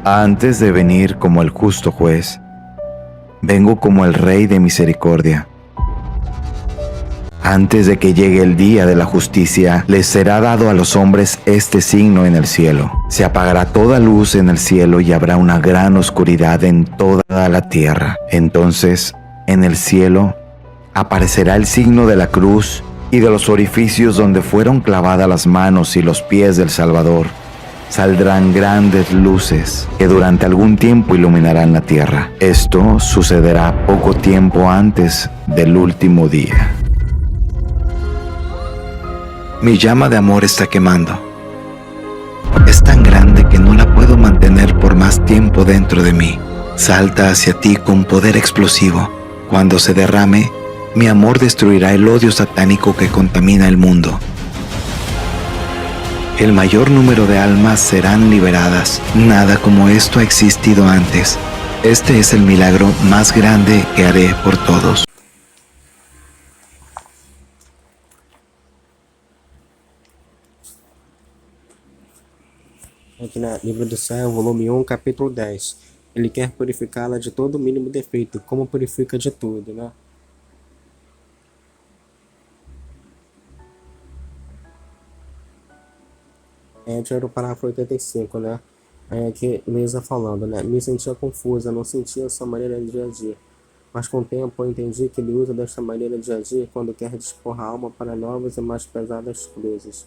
Antes de venir como el justo juez, vengo como el Rey de misericordia. Antes de que llegue el día de la justicia, les será dado a los hombres este signo en el cielo. Se apagará toda luz en el cielo y habrá una gran oscuridad en toda la tierra. Entonces, en el cielo, aparecerá el signo de la cruz y de los orificios donde fueron clavadas las manos y los pies del Salvador. Saldrán grandes luces que durante algún tiempo iluminarán la tierra. Esto sucederá poco tiempo antes del último día. Mi llama de amor está quemando. Es tan grande que no la puedo mantener por más tiempo dentro de mí. Salta hacia ti con poder explosivo. Cuando se derrame, mi amor destruirá el odio satánico que contamina el mundo. El mayor número de almas serán liberadas. Nada como esto ha existido antes. Este es el milagro más grande que haré por todos. Aqui na Livro do Céu, volume 1, capítulo 10. Ele quer purificá-la de todo o mínimo defeito, como purifica de tudo, né? Esse era o parágrafo 85, né? Aí aqui, Luísa falando, né? Me sentia confusa, não sentia sua maneira de agir. Mas com o tempo eu entendi que ele usa desta maneira de agir quando quer dispor a alma para novas e mais pesadas cruzes.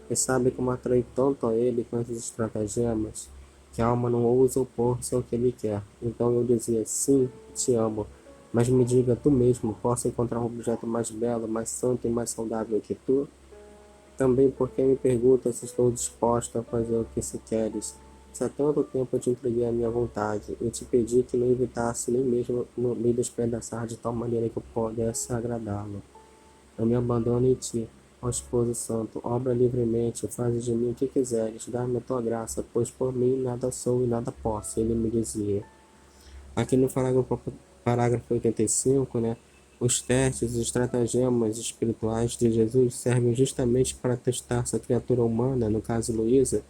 E sabe como atrair tanto a ele com esses estratagemas, que a alma não ousa opor-se ao que ele quer. Então eu dizia, sim, te amo, mas me diga tu mesmo, posso encontrar um objeto mais belo, mais santo e mais saudável que tu? Também porque me pergunta se estou disposta a fazer o que se queres. Se há tanto tempo eu te entreguei a minha vontade, eu te pedi que não evitasse nem mesmo me despedaçar de tal maneira que eu pudesse agradá-lo. Eu me abandono em ti, ó esposo santo, obra livremente, faz de mim o que quiseres, dá-me a tua graça, pois por mim nada sou e nada posso, ele me dizia. Aqui no parágrafo 85, né, os testes e estratagemas espirituais de Jesus servem justamente para testar se a criatura humana, no caso Luísa,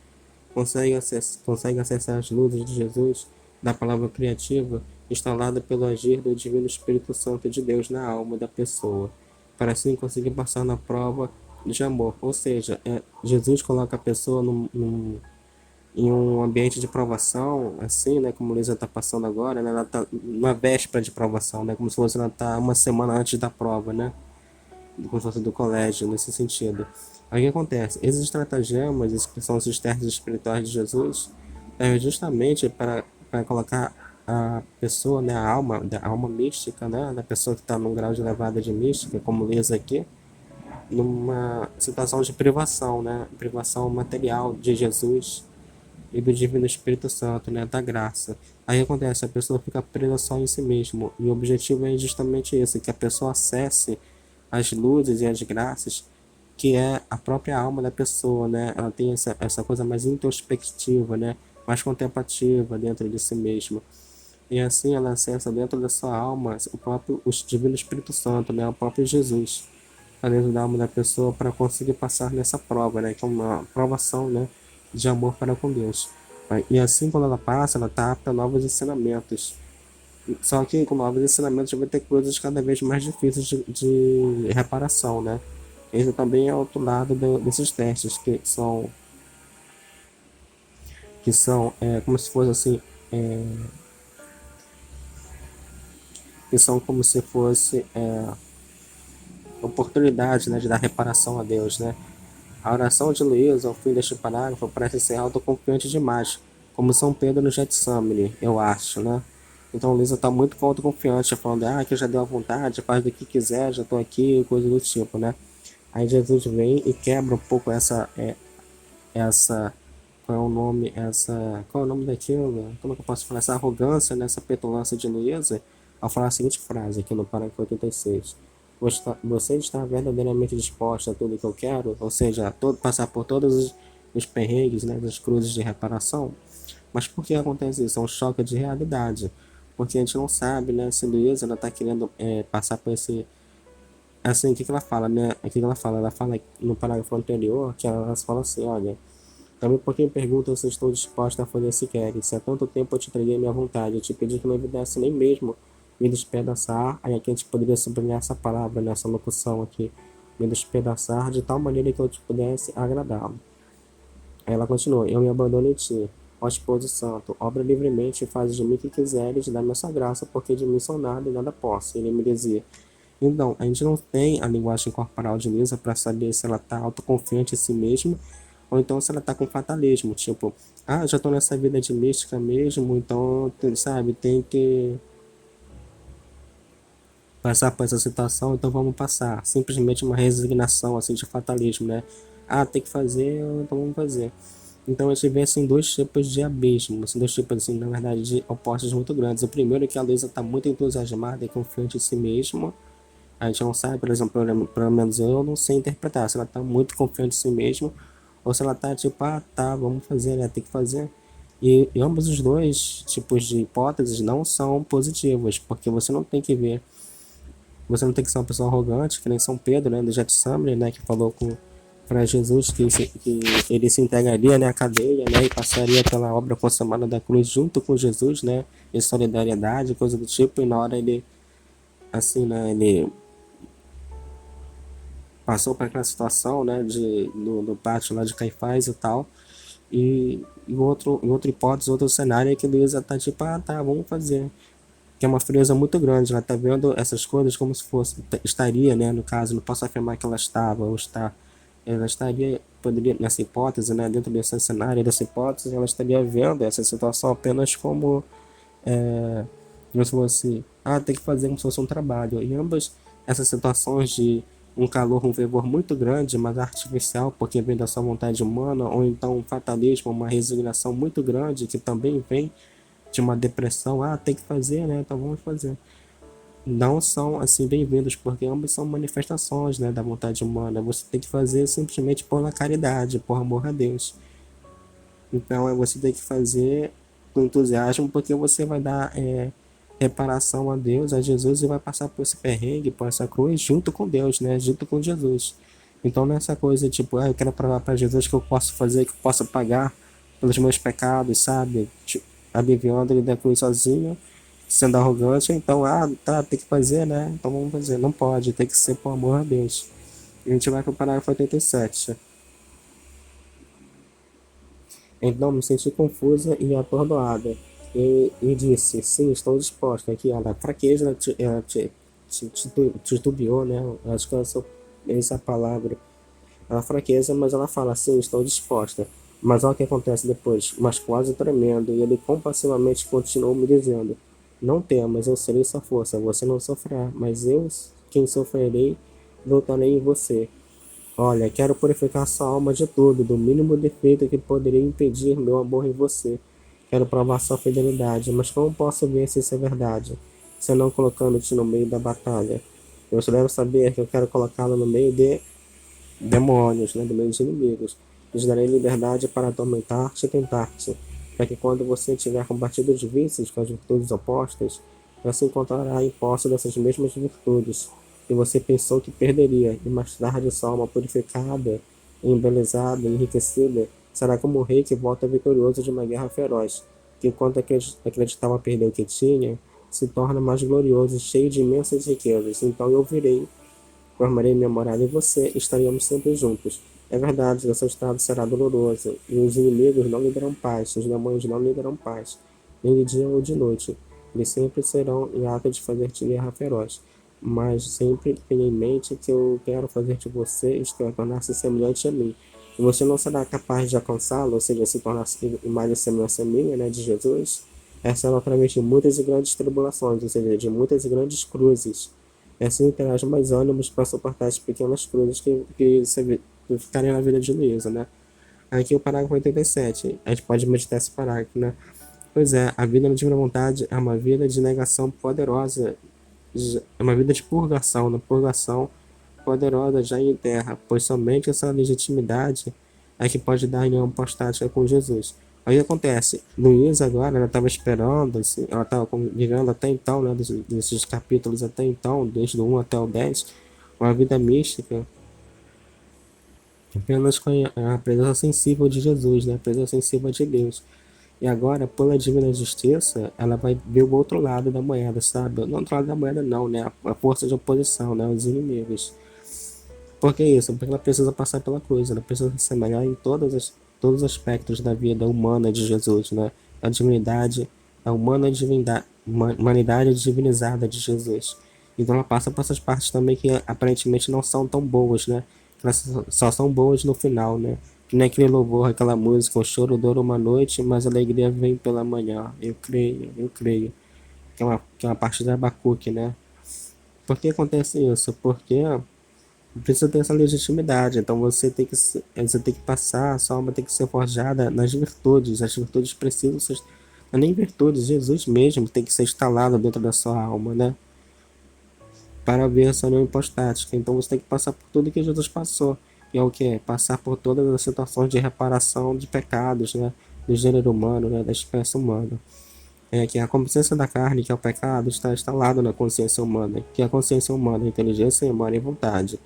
consegue acessar as luzes de Jesus, da palavra criativa, instalada pelo agir do Divino Espírito Santo de Deus na alma da pessoa, para assim conseguir passar na prova de amor. Ou seja, Jesus coloca a pessoa em um ambiente de provação, assim, né, como a Luísa está passando agora, né, ela está numa véspera de provação, né, como se fosse ela tá uma semana antes da prova, né, como se fosse do colégio, nesse sentido. Aí o que acontece? Esses estratagemas, que são os testes espirituais de Jesus, é justamente para colocar a pessoa, né, a alma mística, né, da pessoa que está num grau de elevada de mística, como Luísa aqui, numa situação de privação, né, privação material de Jesus e do Divino Espírito Santo, né, da graça. Aí acontece, a pessoa fica presa só em si mesmo, e o objetivo é justamente esse, que a pessoa acesse as luzes e as graças que é a própria alma da pessoa, né? Ela tem essa coisa mais introspectiva, né? Mais contemplativa dentro de si mesma. E assim ela acessa dentro da sua alma o Divino Espírito Santo, né? O próprio Jesus, tá dentro da alma da pessoa para conseguir passar nessa prova, né? Que é uma provação, né? De amor para com Deus. E assim, quando ela passa, ela está apta a novos ensinamentos. Só que com novos ensinamentos vai ter coisas cada vez mais difíceis de reparação, né? Esse também é outro lado desses testes, que são como se fosse assim, que são como se fosse oportunidade, né, de dar reparação a Deus, né? A oração de Luísa, ao fim deste parágrafo, parece ser autoconfiante demais, como São Pedro no Getsemane, eu acho, né? Então Luísa está muito autoconfiante, falando, que eu já deu a vontade, faz do que quiser, já estou aqui, coisa do tipo, né? Aí Jesus vem e quebra um pouco qual é o nome, qual é o nome daquilo? Como é que eu posso falar? Essa arrogância, né, essa petulância de Luísa, ao falar a seguinte frase aqui no parágrafo 86. Você está verdadeiramente disposta a tudo que eu quero? Ou seja, passar por todos os perrengues, né, das cruzes de reparação? Mas por que acontece isso? É um choque de realidade. Porque a gente não sabe, né, se Luísa está querendo passar por esse... Assim, o que ela fala, né? Ela fala no parágrafo anterior, que ela fala assim, olha, Também porque me perguntam se estou disposta a fazer se queres. Se há tanto tempo eu te entreguei minha vontade, eu te pedi que não evitasse nem mesmo me despedaçar. Aí aqui a gente poderia sublinhar essa palavra nessa locução aqui. Me despedaçar de tal maneira que eu te pudesse agradá-lo. Aí ela continua, eu me abandono em ti, ó esposo santo, obra livremente e faz de mim o que quiseres, dá-me essa graça, porque de mim sou nada e nada posso. Ele me dizia. Então, a gente não tem a linguagem corporal de Lisa para saber se ela está autoconfiante em si mesma ou então se ela está com fatalismo, tipo, já estou nessa vida de mística mesmo, então, sabe, tem que passar por essa situação, então vamos passar. Simplesmente uma resignação, assim, de fatalismo, né? Tem que fazer, então vamos fazer. Então a gente vê, assim, dois tipos de abismo, assim, dois tipos, assim, na verdade, de opostos muito grandes. O primeiro é que a Luísa está muito entusiasmada e confiante em si mesma. A gente não sabe, por exemplo, pelo menos eu não sei interpretar se ela está muito confiante em si mesma ou se ela está tipo, tá, vamos fazer, né, tem que fazer. E ambos os dois tipos de hipóteses não são positivos, porque você não tem que ser uma pessoa arrogante, que nem São Pedro, né, do Getsemane, né, que falou para Jesus que ele se entregaria, né, à cadeia, né, e passaria pela obra consumada da cruz junto com Jesus, né, em solidariedade, coisa do tipo, e na hora ele, assim, né, ele passou para aquela situação, né, do pátio lá de Caifás e tal, e em outra hipótese, outro cenário é que Luísa tá tipo, tá, vamos fazer, que é uma frieza muito grande, ela tá vendo essas coisas como se fosse, estaria, né, no caso, não posso afirmar que ela estava ou está, ela estaria, poderia, nessa hipótese, né, dentro desse cenário, dessa hipótese, ela estaria vendo essa situação apenas como se fosse, tem que fazer como se fosse um trabalho, e ambas essas situações de um calor, um fervor muito grande, mas artificial, porque vem da sua vontade humana, ou então um fatalismo, uma resignação muito grande, que também vem de uma depressão, tem que fazer, né, então vamos fazer. Não são assim bem-vindos, porque ambos são manifestações, né, da vontade humana. Você tem que fazer simplesmente por caridade, por amor a Deus. Então você tem que fazer com entusiasmo, porque você vai dar reparação a Deus, a Jesus, e vai passar por esse perrengue, por essa cruz, junto com Deus, né? Junto com Jesus. Então não é essa coisa tipo, eu quero provar para Jesus que eu posso fazer, que eu posso pagar pelos meus pecados, sabe? Tipo, aliviando ele da cruz sozinho, sendo arrogante, então, tá, tem que fazer, né? Então vamos fazer. Não pode, tem que ser por amor a Deus. E a gente vai para o parágrafo 87. Então me senti confusa e atordoada. E disse, sim, estou disposta. Aqui, olha, a fraqueza, titubeou, né? Acho que essa é a palavra. Ela fraqueza, mas ela fala, sim, estou disposta. Mas olha o que acontece depois, mas quase tremendo, e ele compassivamente continuou me dizendo, não temas, eu serei sua força, você não sofrerá, mas eu, quem sofrerei, lutarei em você. Olha, quero purificar sua alma de tudo, do mínimo defeito que poderia impedir meu amor em você. Quero provar sua fidelidade, mas como posso ver se isso é verdade, se não colocando-te no meio da batalha? Você deve saber que eu quero colocá-lo no meio de demônios, né, do meio de inimigos. Lhes darei liberdade para atormentar-te e tentar-te, para que quando você tiver combatido os vícios com as virtudes opostas, você encontrará em posse dessas mesmas virtudes, que você pensou que perderia, e mais tarde sua alma purificada, embelezada e enriquecida, será como um rei que volta vitorioso de uma guerra feroz, que enquanto acreditava perder o que tinha, se torna mais glorioso, cheio de imensas riquezas. Então eu virei, formarei minha morada em você, e estaremos sempre juntos. É verdade, o seu estado será doloroso, e os inimigos não lhe darão paz, os demônios não lhe darão paz, nem de dia ou de noite. Eles sempre serão em ato de fazer-te guerra feroz. Mas sempre tenha em mente que eu quero fazer de você, isto é, tornar-se semelhante a mim. E você não será capaz de alcançá-lo, ou seja, se tornar mais semelhança minha, né, de Jesus. Essa é naturalmente de muitas e grandes tribulações, ou seja, de muitas e grandes cruzes. Assim terás mais ânimos para suportar as pequenas cruzes que ficarem na vida de Luísa, né? Aqui o parágrafo 87. A gente pode meditar esse parágrafo, né? Pois é, a vida na divina vontade é uma vida de negação poderosa, é uma vida de purgação, né? Purgação poderosa já em terra, pois somente essa legitimidade é que pode dar união apostática com Jesus. Aí acontece, Luísa agora, ela estava esperando, assim, ela estava vivendo até então, né, desses capítulos até então, desde o 1 até o 10, uma vida mística, apenas com a presença sensível de Jesus, né? A presença sensível de Deus. E agora, pela divina justiça, ela vai ver o outro lado da moeda, sabe? Não o outro lado da moeda não, né? A força de oposição, né? Os inimigos. Por que isso? Porque ela precisa passar pela cruz, ela precisa se assemelhar em todos os aspectos da vida humana de Jesus, né? A divindade, a humanidade divinizada de Jesus. Então ela passa por essas partes também que aparentemente não são tão boas, né? Elas só são boas no final, né? Que nem aquele louvor, aquela música, o choro dura uma noite, mas a alegria vem pela manhã. Eu creio, eu creio. Que é uma parte da Abacuque, né? Por que acontece isso? Porque precisa ter essa legitimidade. Então você tem que passar, a sua alma tem que ser forjada nas virtudes. As virtudes precisam ser. Não é nem virtudes, Jesus mesmo tem que ser instalado dentro da sua alma, né? Para ver essa união hipostática. Então você tem que passar por tudo que Jesus passou. E é o que? Passar por todas as situações de reparação de pecados, né? Do gênero humano, né? Da espécie humana. É que a consciência da carne, que é o pecado, está instalado na consciência humana, que é a consciência humana, a inteligência humana e vontade,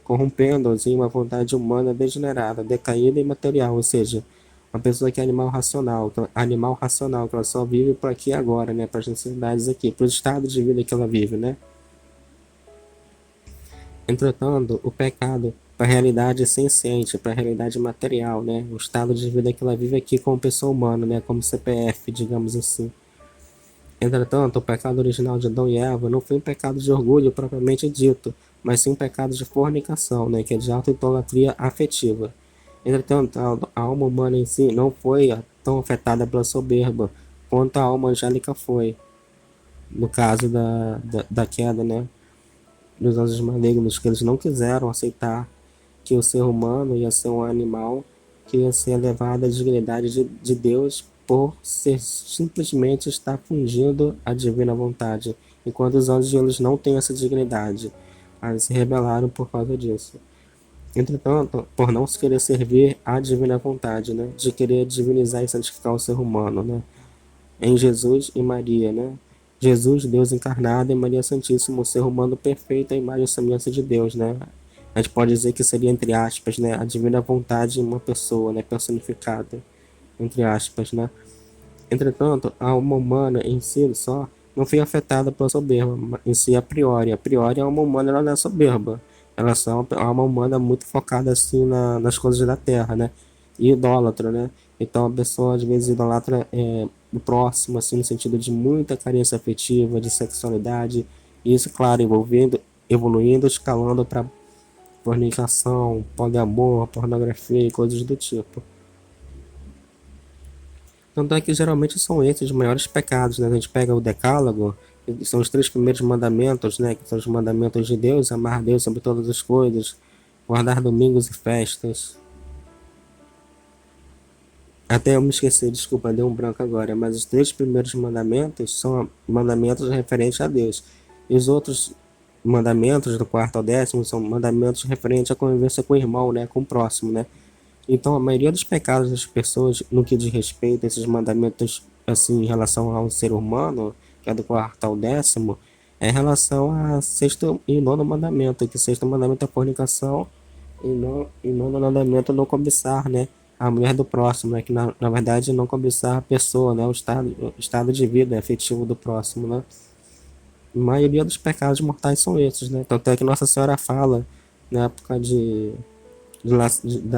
corrompendo-os em uma vontade humana degenerada, decaída e material, ou seja, uma pessoa que é animal racional, que ela só vive para aqui e agora, né, para as necessidades aqui, para os estados de vida que ela vive, né. Entretanto, o pecado para a realidade senciente, para a realidade material, né, o estado de vida que ela vive aqui como pessoa humana, né, como CPF, digamos assim. Entretanto, o pecado original de Adão e Eva não foi um pecado de orgulho propriamente dito, mas sim um pecado de fornicação, né, que é de auto-idolatria afetiva. Entretanto, a alma humana em si não foi tão afetada pela soberba quanto a alma angélica foi, no caso da queda, né, dos anjos malignos, que eles não quiseram aceitar que o ser humano ia ser um animal que ia ser elevado à dignidade de Deus por ser simplesmente estar fungindo a divina vontade, enquanto os anjos eles não têm essa dignidade. Eles se rebelaram por causa disso. Entretanto, por não se querer servir à divina vontade, né, de querer divinizar e santificar o ser humano, né, em Jesus e Maria, né, Jesus, Deus encarnado, e Maria Santíssima, o ser humano perfeito, a imagem e semelhança de Deus, né, a gente pode dizer que seria, entre aspas, né, a divina vontade em uma pessoa, né, personificada, entre aspas, né. Entretanto, a alma humana em si só não foi afetada pela soberba, em si a priori. A priori, a alma humana ela não é soberba. Ela é só uma alma humana muito focada assim nas coisas da terra, né? E idólatra, né? Então a pessoa às vezes idolatra o próximo, assim, no sentido de muita carência afetiva, de sexualidade. E isso, claro, evoluindo, escalando para fornicação, poliamor, pornografia e coisas do tipo. Tanto é que geralmente são esses os maiores pecados, né? A gente pega o Decálogo, que são os 3 primeiros mandamentos, né? Que são os mandamentos de Deus, amar Deus sobre todas as coisas, guardar domingos e festas. Até eu me esqueci, desculpa, deu um branco agora, mas os 3 primeiros mandamentos são mandamentos referentes a Deus. E os outros mandamentos, do quarto ao 10º, são mandamentos referentes à convivência com o irmão, né? Com o próximo, né? Então, a maioria dos pecados das pessoas, no que diz respeito a esses mandamentos, assim, em relação ao ser humano, que é do quarto ao 10º, é em relação a sexto e nono mandamento, que sexto mandamento é a fornicação e nono mandamento é não cobiçar, né, a mulher do próximo, né, que na verdade é não cobiçar a pessoa, né, o estado de vida afetivo do próximo, né. A maioria dos pecados mortais são esses, né, tanto é que Nossa Senhora fala, na época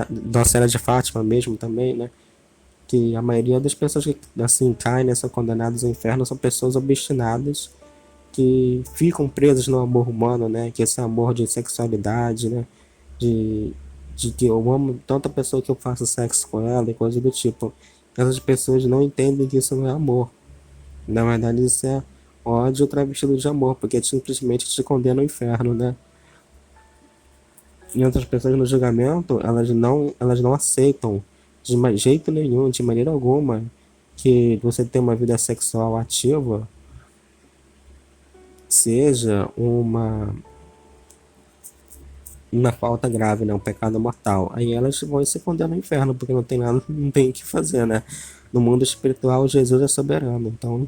da Cena de Fátima mesmo também, né? Que a maioria das pessoas que assim caem, né, são condenadas ao inferno, são pessoas obstinadas que ficam presas no amor humano, né? Que esse amor de sexualidade, né? De, de que eu amo tanta pessoa que eu faço sexo com ela e coisa do tipo. Essas pessoas não entendem que isso não é amor. Na verdade, isso é ódio travestido de amor, porque simplesmente te condena ao inferno, né? E outras pessoas no julgamento, elas não aceitam de jeito nenhum, de maneira alguma, que você ter uma vida sexual ativa seja uma falta grave, né? Um pecado mortal. Aí elas vão se condenar ao inferno, porque não tem nada, não tem o que fazer, né? No mundo espiritual, Jesus é soberano. Então,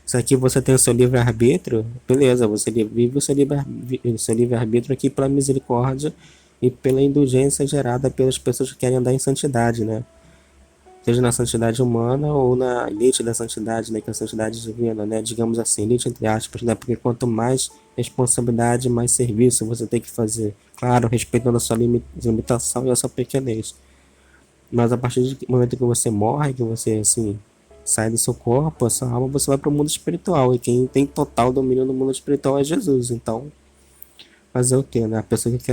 se aqui você tem o seu livre-arbítrio, beleza, você vive o seu livre-arbítrio aqui pela misericórdia e pela indulgência gerada pelas pessoas que querem andar em santidade, né? Seja na santidade humana ou na elite da santidade, né? Que é a santidade divina, né? Digamos assim, elite entre aspas, né? Porque quanto mais responsabilidade, mais serviço você tem que fazer. Claro, respeitando a sua limitação e a sua pequenez. Mas a partir do momento que você morre, que você, assim, sai do seu corpo, a sua alma, você vai para o mundo espiritual. E quem tem total domínio no mundo espiritual é Jesus. Então, fazer o quê, né? A pessoa que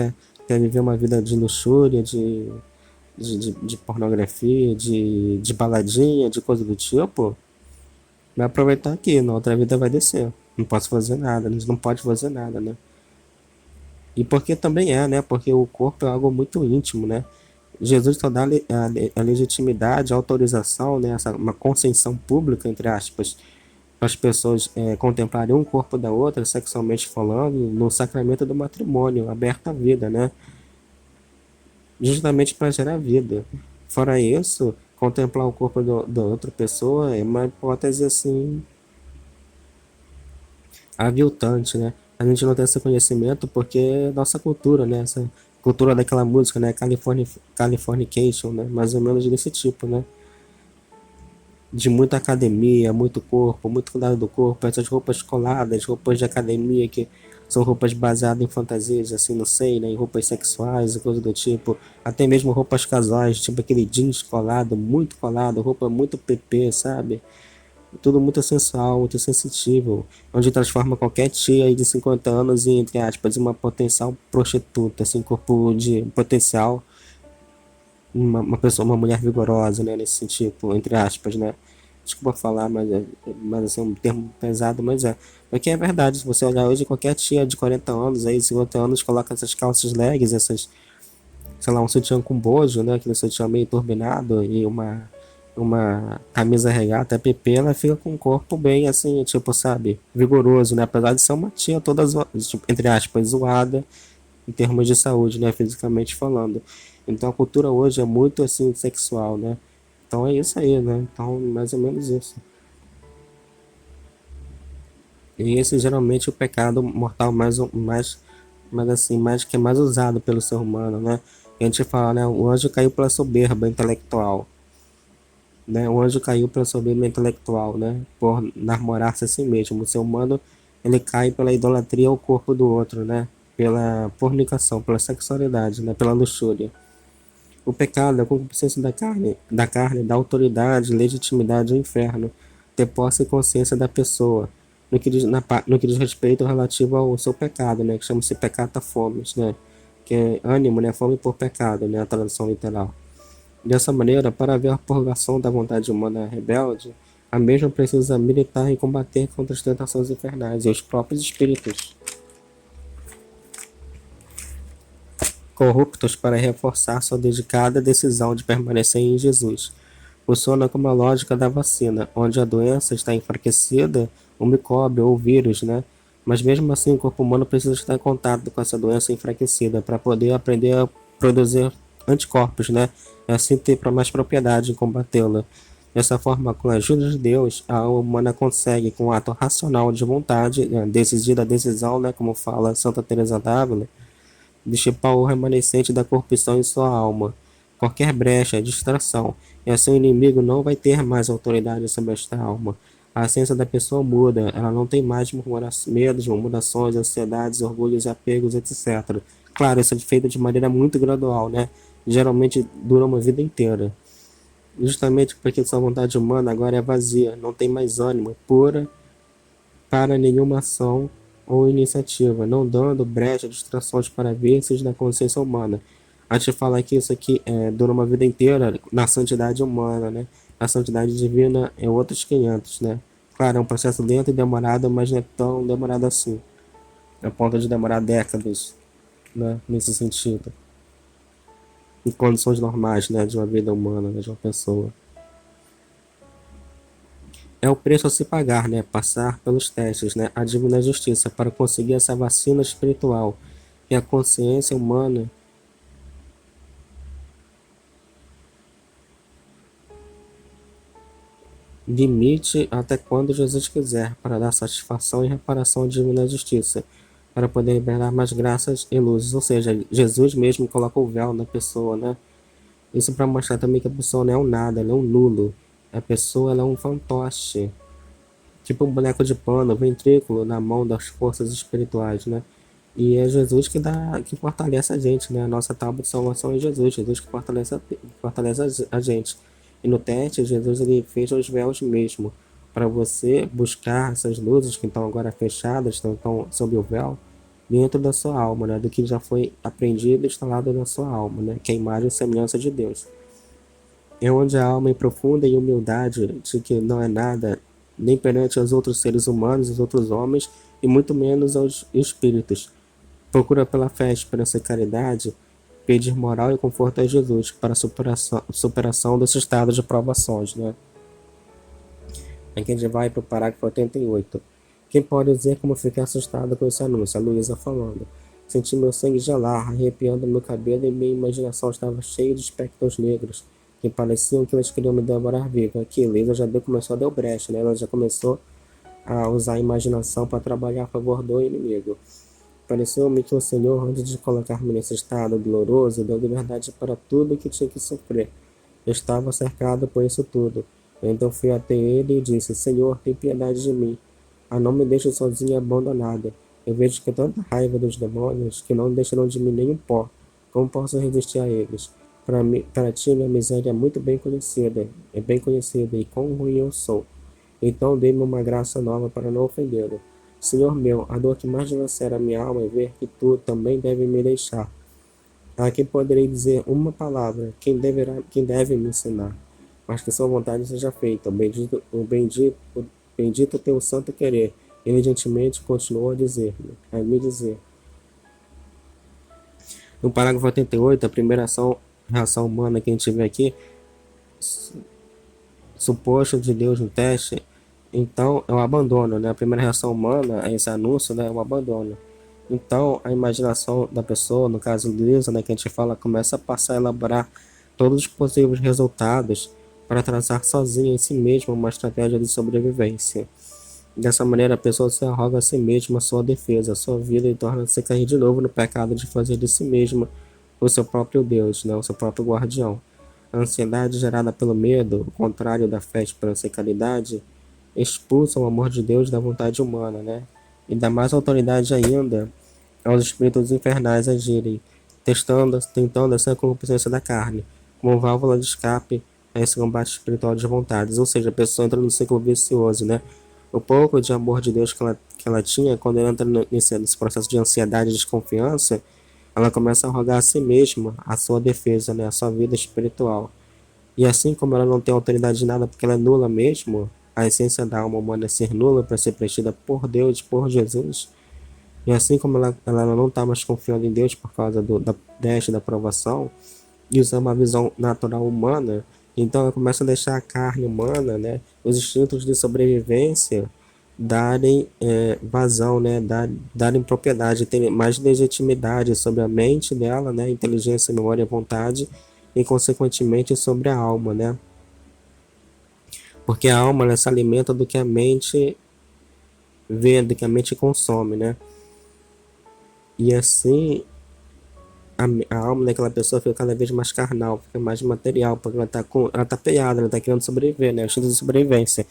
quer viver uma vida de luxúria, de pornografia, de baladinha, de coisa do tipo, vai aproveitar aqui, na outra vida vai descer. Não posso fazer nada, a gente não pode fazer nada, né? E porque também né? Porque o corpo é algo muito íntimo, né? Jesus só dá a legitimidade, a autorização, né? Uma concessão pública, entre aspas, para as pessoas contemplarem um corpo da outra, sexualmente falando, no sacramento do matrimônio, aberto à vida, né? Justamente para gerar vida. Fora isso, contemplar o corpo da outra pessoa é uma hipótese assim aviltante, né? A gente não tem esse conhecimento porque é nossa cultura, né? Essa cultura daquela música, né? Californication, né? Mais ou menos desse tipo, né? De muita academia, muito corpo, muito cuidado do corpo, essas roupas coladas, roupas de academia que são roupas baseadas em fantasias, assim, não sei, né, em roupas sexuais e coisa do tipo, até mesmo roupas casuais, tipo aquele jeans colado, roupa muito PP, sabe? Tudo muito sensual, muito sensitivo, onde transforma qualquer tia aí de 50 anos em, entre aspas, uma potencial prostituta, assim, corpo de potencial uma pessoa, uma mulher vigorosa, né, nesse sentido, entre aspas, né? Desculpa falar, mas assim, é um termo pesado, mas é. Porque é verdade, se você olhar hoje, qualquer tia de 40 anos, aí, 50 anos, coloca essas calças legs, essas, sei lá, um sutiã com bojo, né, aquele sutiã meio turbinado e uma camisa regata, PP, ela fica com um corpo bem, assim, tipo, sabe, vigoroso, né? Apesar de ser uma tia toda, tipo, entre aspas, zoada, em termos de saúde, né, fisicamente falando. Então a cultura hoje é muito assim sexual, né? Então é isso aí, né? Então mais ou menos isso. E esse geralmente é o pecado mortal mais assim, mais que é mais usado pelo ser humano, né? A gente fala, né? O anjo caiu pela soberba intelectual, né? O anjo caiu pela soberba intelectual, né? Por namorar-se a si mesmo. O ser humano ele cai pela idolatria ao corpo do outro, né? Pela fornicação, pela sexualidade, né? Pela luxúria. O pecado é a concupiscência da carne, da autoridade, legitimidade do inferno, ter posse e consciência da pessoa, no que diz respeito relativo ao seu pecado, né, que chama-se peccata fomes, né, que é ânimo, né, fome por pecado, né, a tradução literal. Dessa maneira, para haver a purgação da vontade humana rebelde, a mesma precisa militar e combater contra as tentações infernais e os próprios espíritos corruptos para reforçar sua dedicada decisão de permanecer em Jesus. Funciona como a lógica da vacina, onde a doença está enfraquecida, um micróbio ou vírus, né? Mas mesmo assim o corpo humano precisa estar em contato com essa doença enfraquecida para poder aprender a produzir anticorpos, né? E assim ter mais propriedade em combatê-la. Dessa forma, com a ajuda de Deus, a alma humana consegue, com um ato racional de vontade, decidir a decisão, né, como fala Santa Teresa d'Ávila, dissipar o remanescente da corrupção em sua alma, qualquer brecha, distração, e assim o inimigo não vai ter mais autoridade sobre esta alma. A essência da pessoa muda, ela não tem mais medos, murmurações, ansiedades, orgulhos, apegos, etc. Claro, isso é feito de maneira muito gradual, né? Geralmente dura uma vida inteira. Justamente porque sua vontade humana agora é vazia, não tem mais ânimo, é pura para nenhuma ação ou iniciativa, não dando brecha a distrações para vícios da consciência humana. A gente fala que isso aqui dura uma vida inteira na santidade humana, né? A santidade divina é outros 500, né? Claro, é um processo lento e demorado, mas não é tão demorado assim. A ponto de demorar décadas, né? Nesse sentido. Em condições normais, né? De uma vida humana, né? De uma pessoa. É o preço a se pagar, né? Passar pelos testes, né? A divina justiça para conseguir essa vacina espiritual. E a consciência humana limite até quando Jesus quiser, para dar satisfação e reparação à divina justiça. para poder liberar mais graças e luzes. Ou seja, Jesus mesmo coloca o véu na pessoa, né? Isso para mostrar também que a pessoa não é um nada, ela é um nulo. A pessoa ela é um fantoche. Tipo um boneco de pano, ventrículo na mão das forças espirituais, né? E é Jesus que fortalece a gente, né? A nossa tábua de salvação é Jesus, Jesus que fortalece a gente. E no teste, Jesus ele fez os véus mesmo, para você buscar essas luzes que estão agora fechadas, estão sob o véu, dentro da sua alma, né? Do que já foi aprendido e instalado na sua alma, né? Que é a imagem e semelhança de Deus. É onde a alma em profunda e humildade de que não é nada, nem perante os outros seres humanos, os outros homens, e muito menos aos espíritos. Procura pela fé, esperança e caridade, pedir moral e conforto a Jesus para a superação desse estado de provações, né? Aqui a gente vai para o parágrafo 88. Quem pode dizer como fiquei assustado com esse anúncio? A Luísa falando. Senti meu sangue gelar, arrepiando meu cabelo e minha imaginação estava cheia de espectros negros que pareciam que eles queriam me devorar viva. Aqui, Luísa começou a dar brecha, né? Ela já começou a usar a imaginação para trabalhar a favor do inimigo. Pareceu-me que o Senhor, antes de colocar-me nesse estado doloroso, deu liberdade para tudo que tinha que sofrer. Eu estava cercado por isso tudo. Então fui até ele e disse: Senhor, tem piedade de mim. Não me deixe sozinha e abandonada. Eu vejo que tanta raiva dos demônios que não deixarão de mim nem um pó. Como posso resistir a eles? Para ti, minha miséria é muito bem conhecida, e quão ruim eu sou. Então dei-me uma graça nova para não ofendê-lo. Senhor meu, a dor que mais dilacera a minha alma é ver que tu também deve me deixar. A quem poderei dizer uma palavra, quem deve me ensinar. Mas que sua vontade seja feita. Bendito teu santo querer. Ele gentilmente continuou a me dizer. No parágrafo 88, a primeira reação humana que a gente vê aqui, suposto de Deus no teste, então é o abandono, né? A primeira reação humana a esse anúncio, né, é o abandono. Então a imaginação da pessoa, no caso Lisa, né, que a gente fala, começa a passar a elaborar todos os possíveis resultados para traçar sozinha em si mesma uma estratégia de sobrevivência. Dessa maneira, a pessoa se arroga a si mesma a sua defesa, a sua vida, e torna-se cair de novo no pecado de fazer de si mesma o seu próprio Deus, né, o seu próprio guardião. A ansiedade gerada pelo medo, o contrário da fé, esperança e caridade, expulsa o amor de Deus da vontade humana, né? E dá mais autoridade ainda aos espíritos infernais agirem, tentando essa concupiscência da carne, como válvula de escape a esse combate espiritual de vontades. Ou seja, a pessoa entra no ciclo vicioso, né? O pouco de amor de Deus que ela tinha, quando ela entra nesse processo de ansiedade e desconfiança, ela começa a rogar a si mesma a sua defesa, né? A sua vida espiritual. E assim como ela não tem autoridade de nada porque ela é nula mesmo, a essência da alma humana é ser nula para ser preenchida por Deus, por Jesus. E assim como ela não está mais confiando em Deus por causa da teste, da provação, e usa uma visão natural humana, então ela começa a deixar a carne humana, né, os instintos de sobrevivência, darem vazão, né, darem propriedade, terem mais legitimidade sobre a mente dela, né, inteligência, memória e vontade, e consequentemente sobre a alma, né? Porque a alma ela se alimenta do que a mente vê, do que a mente consome, né? E assim a alma daquela pessoa fica cada vez mais carnal, fica mais material, porque ela tá pegada, ela tá querendo sobreviver, né? O instinto de sobrevivência.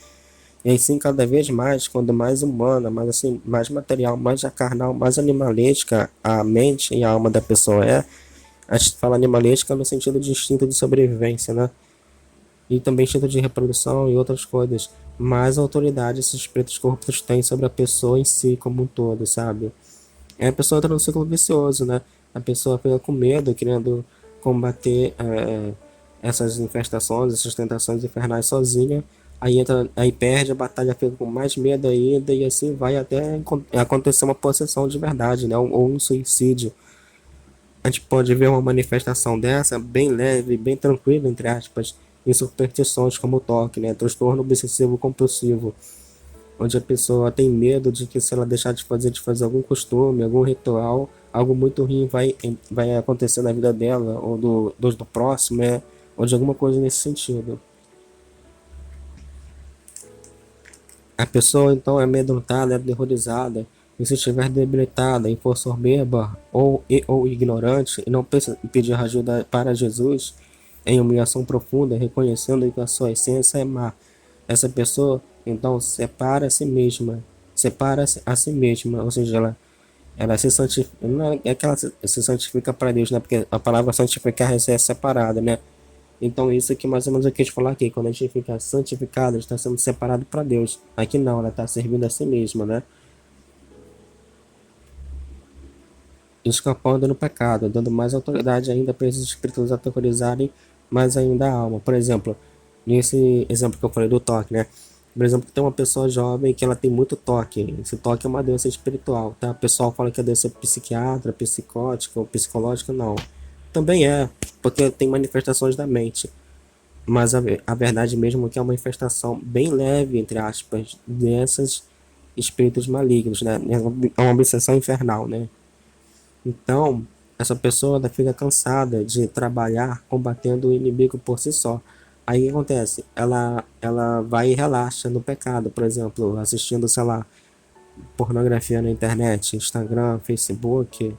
E assim, cada vez mais, quando mais humana, mais assim, mais material, mais carnal, mais animalística a mente e a alma da pessoa é, a gente fala animalística no sentido de instinto de sobrevivência, né? E também instinto de reprodução e outras coisas. Mais autoridade esses espíritos corruptos têm sobre a pessoa em si como um todo, sabe? E a pessoa entra num ciclo vicioso, né? A pessoa fica com medo, querendo combater essas infestações, essas tentações infernais sozinha. Aí perde a batalha, fica com mais medo ainda, e assim vai até acontecer uma possessão de verdade, né? Ou um suicídio. A gente pode ver uma manifestação dessa bem leve, bem tranquila, entre aspas, em superstições como o toque, né? Transtorno obsessivo compulsivo, onde a pessoa tem medo de que se ela deixar de fazer algum costume, algum ritual, algo muito ruim vai acontecer na vida dela, ou do próximo, ou de alguma coisa nesse sentido. A pessoa então é amedrontada, é aterrorizada, E se estiver debilitada e for soberba ou ignorante e não pedir ajuda para Jesus, em humilhação profunda, reconhecendo que a sua essência é má, essa pessoa então separa a si mesma, ou seja, ela se santifica, não é que ela se santifica para Deus, né? Porque a palavra santificar é separada, né? Então isso aqui mais ou menos eu quis falar aqui, quando a gente fica santificado, a gente está sendo separado para Deus. Aqui não, ela está servindo a si mesma, né? Escapando no pecado, dando mais autoridade ainda para esses espíritos aterrorizarem mais ainda a alma. Por exemplo, nesse exemplo que eu falei do toque, né? Por exemplo, tem uma pessoa jovem que ela tem muito toque. Esse toque é uma doença espiritual, tá? O pessoal fala que é doença psiquiátrica, psicótica ou psicológica, não. Também é, porque tem manifestações da mente. Mas a verdade mesmo é que é uma manifestação bem leve, entre aspas, dessas espíritos malignos, né? É uma obsessão infernal, né? Então, essa pessoa ela fica cansada de trabalhar combatendo o inimigo por si só. Aí o que acontece? Ela vai e relaxa no pecado, por exemplo, assistindo, sei lá, pornografia na internet, Instagram, Facebook,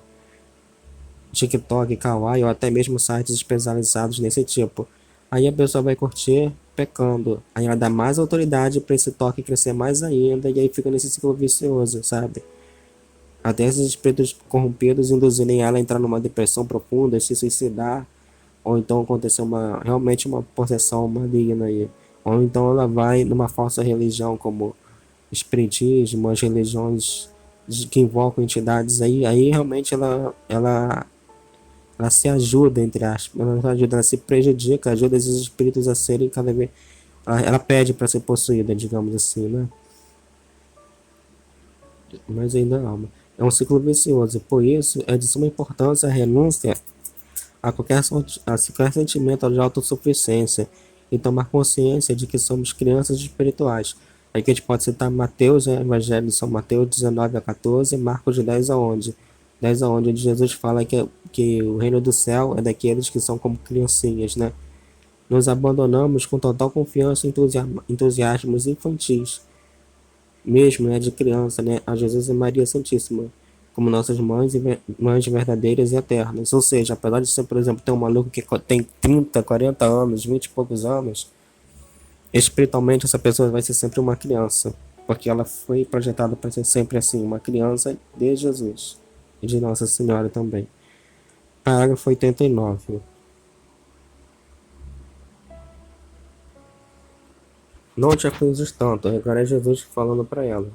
TikTok, Kawaii ou até mesmo sites especializados nesse tipo. Aí a pessoa vai curtir pecando. Aí ela dá mais autoridade para esse toque crescer mais ainda e aí fica nesse ciclo vicioso, sabe? Até esses espíritos corrompidos induzirem ela a entrar numa depressão profunda, se suicidar, ou então acontecer realmente uma possessão maligna aí. Ou então ela vai numa falsa religião como espiritismo, as religiões que invocam entidades aí realmente ela se ajuda, entre aspas, ela não se ajuda, ela se prejudica, ajuda esses espíritos a serem cada vez. Ela pede para ser possuída, digamos assim, né? Mas ainda alma. É um ciclo vicioso, por isso é de suma importância a renúncia a qualquer sentimento de autossuficiência e tomar consciência de que somos crianças espirituais. Aqui a gente pode citar Mateus, né, Evangelho de São Mateus 19 a 14, Marcos 10 a 11. 10 a 11, onde Jesus fala que o reino do céu é daqueles que são como criancinhas, né? Nos abandonamos com total confiança e entusiasmos infantis mesmo, né, de criança, né, a Jesus e Maria Santíssima, como nossas mães verdadeiras e eternas. Ou seja, apesar de ser, por exemplo, ter um maluco que tem 30, 40 anos, 20 e poucos anos, espiritualmente essa pessoa vai ser sempre uma criança, porque ela foi projetada para ser sempre assim, uma criança de Jesus e de Nossa Senhora também. Parágrafo 89. Não te acuses tanto, agora é Jesus falando para ela.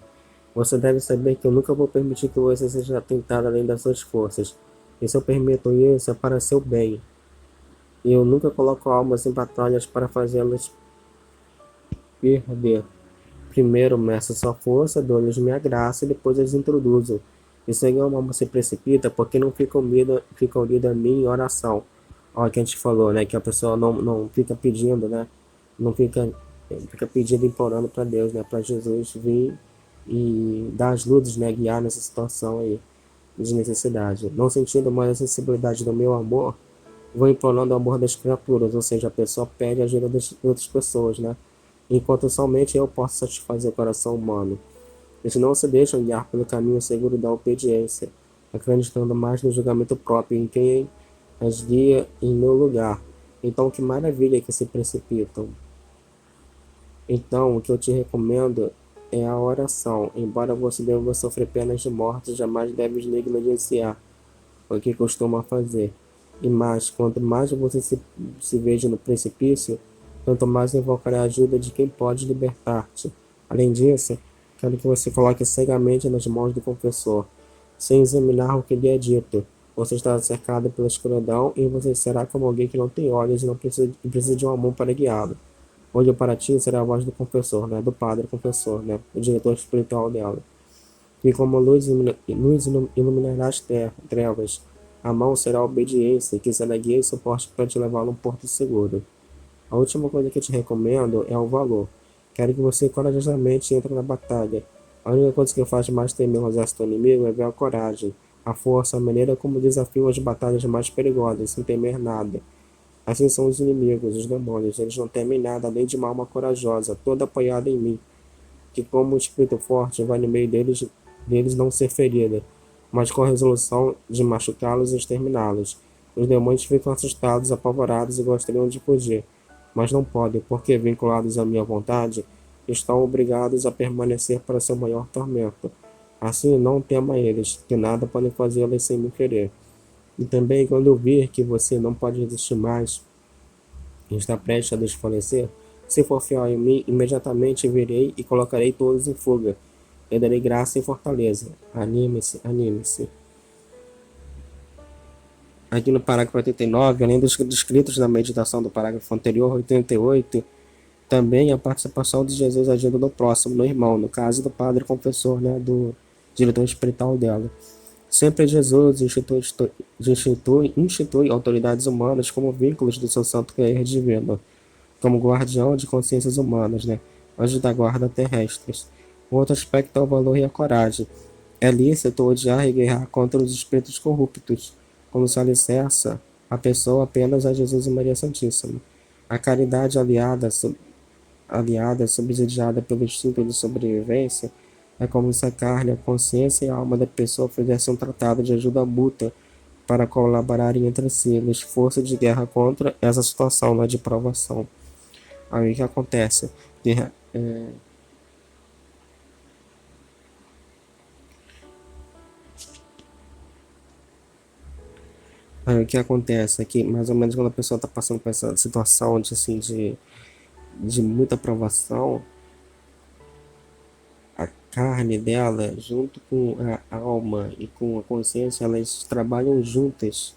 Você deve saber que eu nunca vou permitir que você seja tentado além das suas forças. E se eu permito isso, é para seu bem. E eu nunca coloco almas em batalhas para fazê-las perder. Primeiro meço sua força, dou-lhes minha graça e depois as introduzo. E se alguma alma se precipita, porque não fica unida a mim em oração. Olha o que a gente falou, né? Que a pessoa não fica pedindo, né? Não fica pedindo, implorando para Deus, né? Para Jesus vir e dar as luzes, né? Guiar nessa situação aí de necessidade. Não sentindo mais a sensibilidade do meu amor, vou implorando o amor das criaturas, ou seja, a pessoa pede a ajuda das outras pessoas, né? Enquanto somente eu posso satisfazer o coração humano. Eles não se deixam guiar pelo caminho seguro da obediência, acreditando mais no julgamento próprio em quem as guia em meu lugar. Então, que maravilha que se precipitam. Então, o que eu te recomendo é a oração. Embora você deva sofrer penas de morte, jamais deves negligenciar o que costuma fazer. E mais, quanto mais você se veja no precipício, tanto mais invocará a ajuda de quem pode libertar-te. Além disso, quero que você coloque cegamente nas mãos do confessor, sem examinar o que lhe é dito. Você está cercado pela escuridão e você será como alguém que não tem olhos e não precisa de uma mão para guiá-lo. Hoje para ti será a voz do confessor, né? Do padre confessor, né? O diretor espiritual dela. E como luz iluminará as trevas, a mão será a obediência, que será guia e suporte para te levar a um porto seguro. A última coisa que eu te recomendo é o valor. Quero que você corajosamente entre na batalha. A única coisa que faz mais temer o exército inimigo é ver a coragem, a força, a maneira como desafiam as batalhas mais perigosas, sem temer nada. Assim são os inimigos, os demônios, eles não temem nada além de uma alma corajosa, toda apoiada em mim, que como um espírito forte vai no meio deles deles não ser ferida, mas com a resolução de machucá-los e exterminá-los. Os demônios ficam assustados, apavorados e gostariam de fugir, mas não podem, porque, vinculados à minha vontade, estão obrigados a permanecer para seu maior tormento. Assim, não tema eles, que nada podem fazê-los sem me querer. E também, quando eu vir que você não pode resistir mais e está prestes a desfalecer, se for fiel em mim, imediatamente virei e colocarei todos em fuga. Eu darei graça e fortaleza. Anime-se, anime-se. Aqui no parágrafo 89, além dos descritos na meditação do parágrafo anterior, 88, também a participação de Jesus agindo no próximo, no irmão, no caso do padre confessor, né, do diretor espiritual dela. Sempre Jesus institui autoridades humanas como vínculos do seu santo querer divino, como guardião de consciências humanas, né, anjos da guarda terrestres. Um outro aspecto é o valor e a coragem. É lícito odiar e guerrear contra os espíritos corruptos, quando se alicerça a pessoa apenas a Jesus e Maria Santíssima. A caridade aliada, subsidiada pelo instinto de sobrevivência, é como se a carne, a consciência e a alma da pessoa fizessem um tratado de ajuda mútua para colaborarem entre si no esforço de guerra contra essa situação, né, de provação. Aí o que acontece? Aí o que acontece é que, mais ou menos, quando a pessoa está passando por essa situação de, assim, de muita provação, a carne dela, junto com a alma e com a consciência, elas trabalham juntas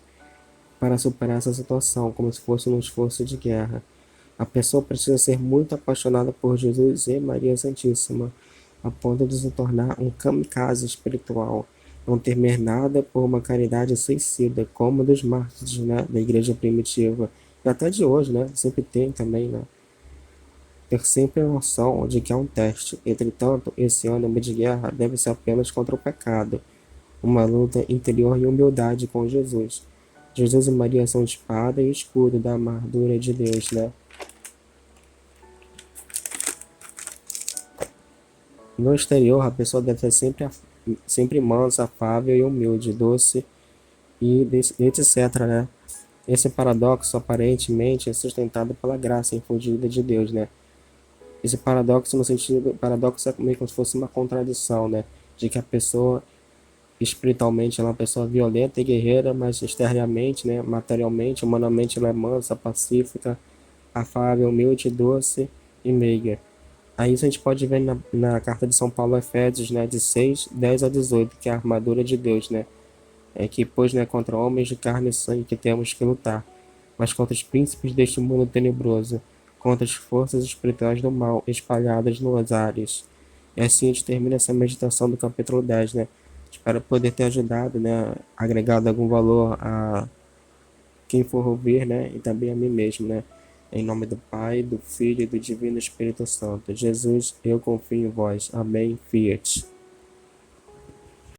para superar essa situação, como se fosse um esforço de guerra. A pessoa precisa ser muito apaixonada por Jesus e Maria Santíssima, a ponto de se tornar um kamikaze espiritual, não temer nada por uma caridade suicida, como a dos mártires, né, da igreja primitiva, e até de hoje, né, sempre tem também, né, ter sempre a noção de que é um teste. Entretanto, esse ânimo de guerra deve ser apenas contra o pecado, uma luta interior e humildade com Jesus. Jesus e Maria são espada e escudo da armadura de Deus, né? No exterior, a pessoa deve ser sempre mansa, afável e humilde, doce e etc, né? Esse paradoxo aparentemente é sustentado pela graça infundida de Deus, né? Esse paradoxo no sentido, paradoxo é meio como se fosse uma contradição, né? De que a pessoa espiritualmente ela é uma pessoa violenta e guerreira, mas externamente, né, materialmente, humanamente ela é mansa, pacífica, afável, humilde, doce e meiga. Aí isso a gente pode ver na carta de São Paulo a Efésios, né, de 6, 10 a 18, que é a armadura de Deus, né? É que, pois, né, contra homens de carne e sangue que temos que lutar, mas contra os príncipes deste mundo tenebroso, contra as forças espirituais do mal espalhadas nos ares. E assim a gente termina essa meditação do capítulo 10, né? Espero poder ter ajudado, né, agregado algum valor a quem for ouvir, né, e também a mim mesmo, né? Em nome do Pai, do Filho e do Divino Espírito Santo. Jesus, eu confio em vós. Amém. Fiat.